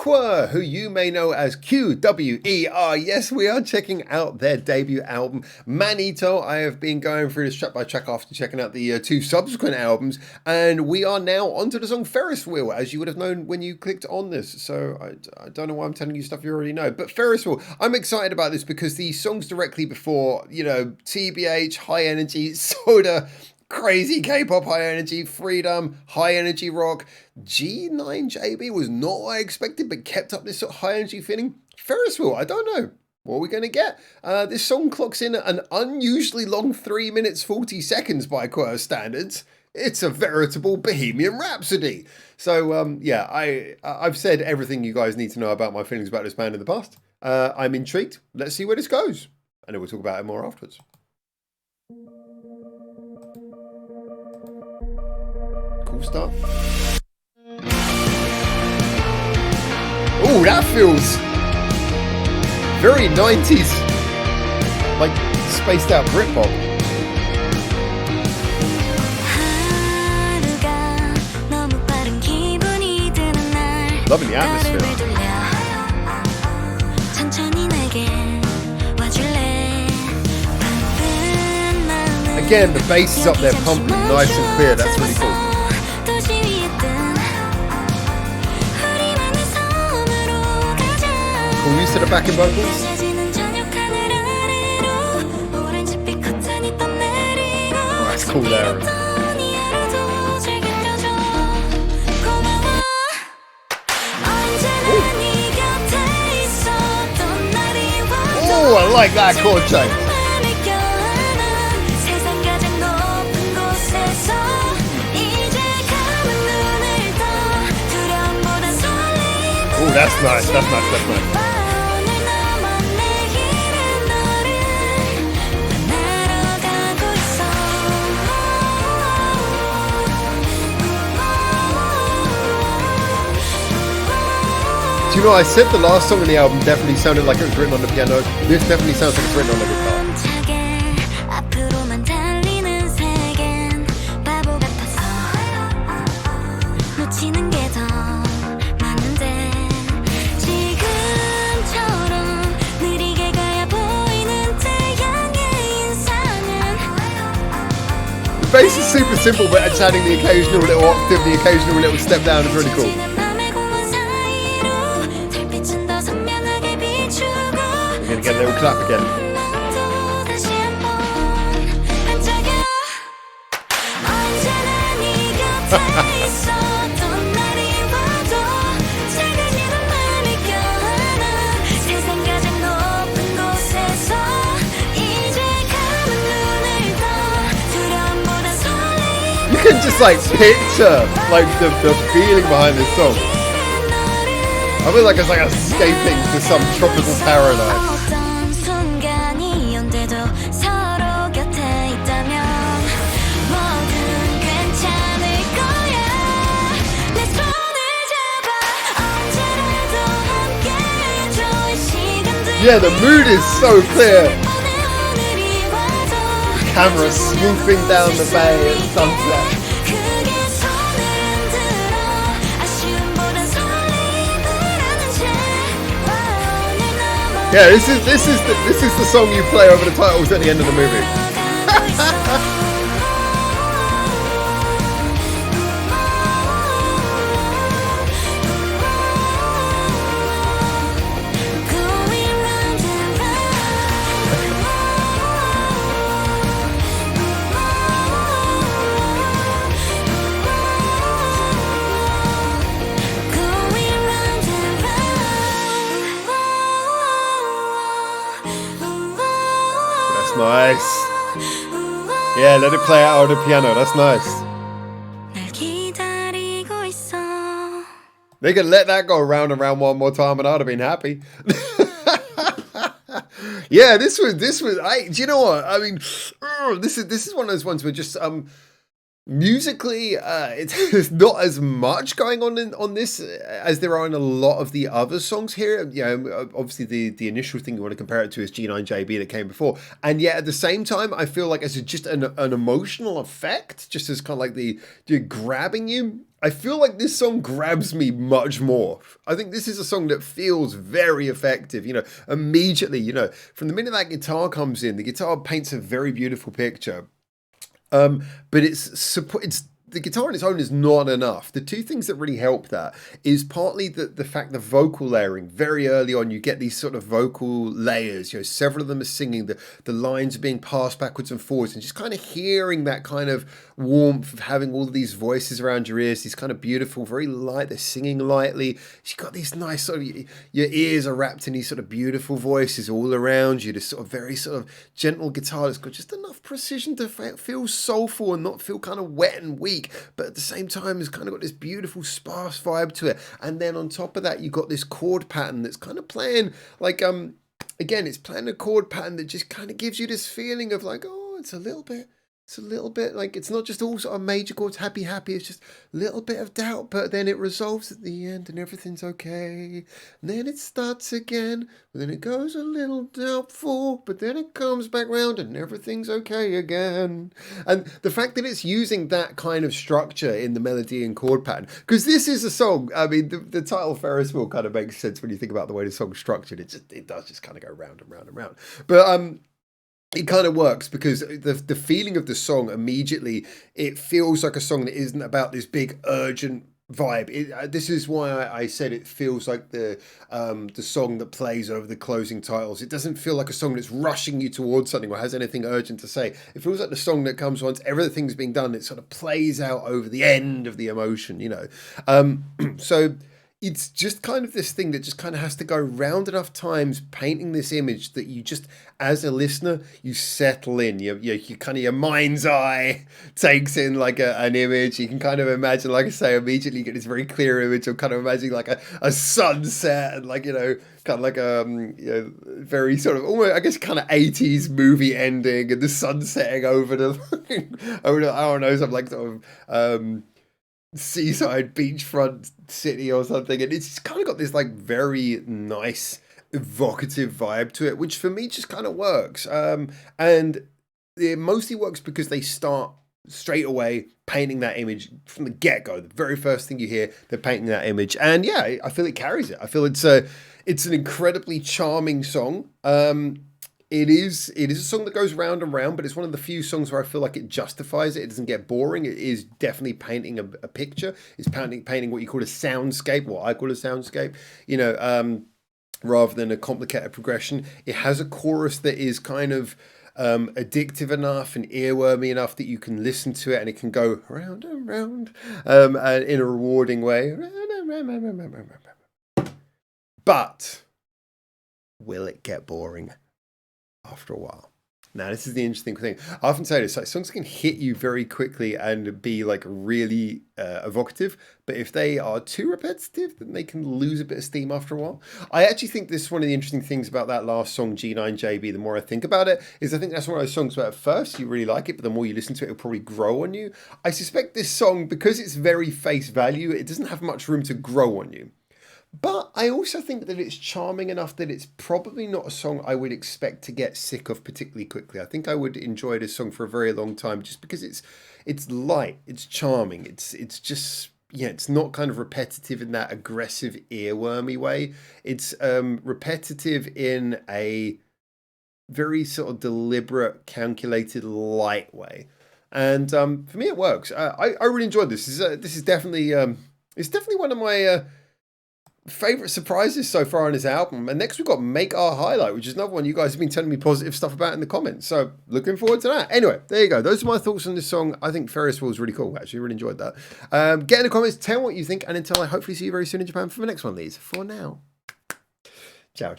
QWER, who you may know as QWER. Yes, we are checking out their debut album, Manito. I have been going through this track by track after checking out the two subsequent albums, and we are now onto the song Ferris Wheel, as you would have known when you clicked on this. So I don't know why I'm telling you stuff you already know, but Ferris Wheel, I'm excited about this because the songs directly before, you know, TBH, High Energy, Soda, crazy K-pop, high energy, freedom, high energy rock. G9JB was not what I expected, but kept up this sort of high energy feeling. Ferris Wheel, I don't know. What are we going to get? This song clocks in an unusually long 3 minutes 40 seconds by QWER standards. It's a veritable Bohemian Rhapsody. So yeah, I've said everything you guys need to know about my feelings about this band in the past. I'm intrigued. Let's see where this goes. And then we'll talk about it more afterwards. Cool stuff. Oh, that feels very 90s, like spaced out Britpop. Loving the atmosphere. Again, the bass is up there pumping nice and clear. That's really cool. Cool use to the backing vocals. Oh, that's cool there. Oh, I like that chord change. Oh, that's nice, that's nice, that's nice. Do you know, I said the last song on the album definitely sounded like it was written on the piano. This definitely sounds like it's written on the guitar. The bass is super simple, but it's adding the occasional little octave, the occasional little step down is really cool. We're gonna get a little clap again. You can just like picture like the feeling behind this song. I feel like it's like escaping to some tropical paradise. Yeah, the mood is so clear. The camera swooping down the bay at sunset. Yeah, this is the song you play over the titles at the end of the movie. Nice. Yeah, let it play out on the piano. That's nice. They could let that go round and round one more time, and I'd have been happy. Yeah, this was. Do you know what? I mean, this is one of those ones where just Musically, it's not as much going on on this as there are in a lot of the other songs here. You know, obviously the initial thing you want to compare it to is G9JB that came before, and yet at the same time, I feel like it's just an emotional effect, just as kind of like the grabbing you. I feel like this song grabs me much more. I think this is a song that feels very effective. You know, immediately, you know, from the minute that guitar comes in, the guitar paints a very beautiful picture. But it's the guitar on its own is not enough. The two things that really help that is partly the fact the vocal layering. Very early on, you get these sort of vocal layers. You know, several of them are singing. The lines are being passed backwards and forwards, and just kind of hearing that kind of warmth of having all of these voices around your ears. These kind of beautiful, very light. They're singing lightly. You've got these nice sort of your ears are wrapped in these sort of beautiful voices all around you. This sort of very sort of gentle guitar that's got just enough precision to feel soulful and not feel kind of wet and weak, but at the same time it's kind of got this beautiful sparse vibe to it. And then on top of that, you've got this chord pattern that's kind of playing like again, it's playing a chord pattern that just kind of gives you this feeling of like, oh, it's a little bit like, it's not just all sort of major chords, happy, happy. It's just a little bit of doubt, but then it resolves at the end and everything's okay. And then it starts again, but then it goes a little doubtful, but then it comes back round and everything's okay again. And the fact that it's using that kind of structure in the melody and chord pattern, because this is a song, I mean, the title Ferris Wheel kind of makes sense when you think about the way the song's structured. It does just kind of go round and round and round. But, it kind of works because the feeling of the song immediately, it feels like a song that isn't about this big urgent vibe. This is why I said it feels like the song that plays over the closing titles. It doesn't feel like a song that's rushing you towards something or has anything urgent to say. It feels like the song that comes once everything's been done. It sort of plays out over the end of the emotion, you know. So it's just kind of this thing that just kind of has to go round enough times painting this image that you just, as a listener, you settle in. You kind of, your mind's eye takes in like an image. You can kind of imagine, like I say, immediately you get this very clear image of kind of imagining like a sunset and like, you know, kind of like very sort of almost, I guess, kind of 80s movie ending and the sun setting over the, I don't know, something like sort of, seaside beachfront city or something, and it's kind of got this like very nice evocative vibe to it, which for me just kind of works. And it mostly works because they start straight away painting that image from the get-go. The very first thing you hear, they're painting that image, and yeah, I feel it carries it. I feel it's an incredibly charming song. It is a song that goes round and round, but it's one of the few songs where I feel like it justifies it. It doesn't get boring. It is definitely painting a picture. It's painting what you call a soundscape, what I call a soundscape, you know, rather than a complicated progression. It has a chorus that is kind of addictive enough and earwormy enough that you can listen to it and it can go round and round and in a rewarding way. But will it get boring after a while? Now, this is the interesting thing. I often say this, like, songs can hit you very quickly and be like really evocative, but if they are too repetitive, then they can lose a bit of steam after a while. I actually think this is one of the interesting things about that last song, G9JB, the more I think about it, is I think that's one of those songs where at first you really like it, but the more you listen to it, it'll probably grow on you. I suspect this song, because it's very face value, it doesn't have much room to grow on you. But I also think that it's charming enough that it's probably not a song I would expect to get sick of particularly quickly. I think I would enjoy this song for a very long time just because it's light, it's charming, it's just, yeah, it's not kind of repetitive in that aggressive earwormy way. It's repetitive in a very sort of deliberate, calculated, light way. And for me, it works. I really enjoyed this. This is definitely it's definitely one of my favorite surprises so far on this album. And next we've got Make Our Highlight, which is another one you guys have been telling me positive stuff about in the comments, so looking forward to that. Anyway, there you go, those are my thoughts on this song. I think Ferris Wheel is really cool. Actually really enjoyed that. Get in the comments, tell me what you think, and until I hopefully see you very soon in Japan for the next one of these. For now, ciao.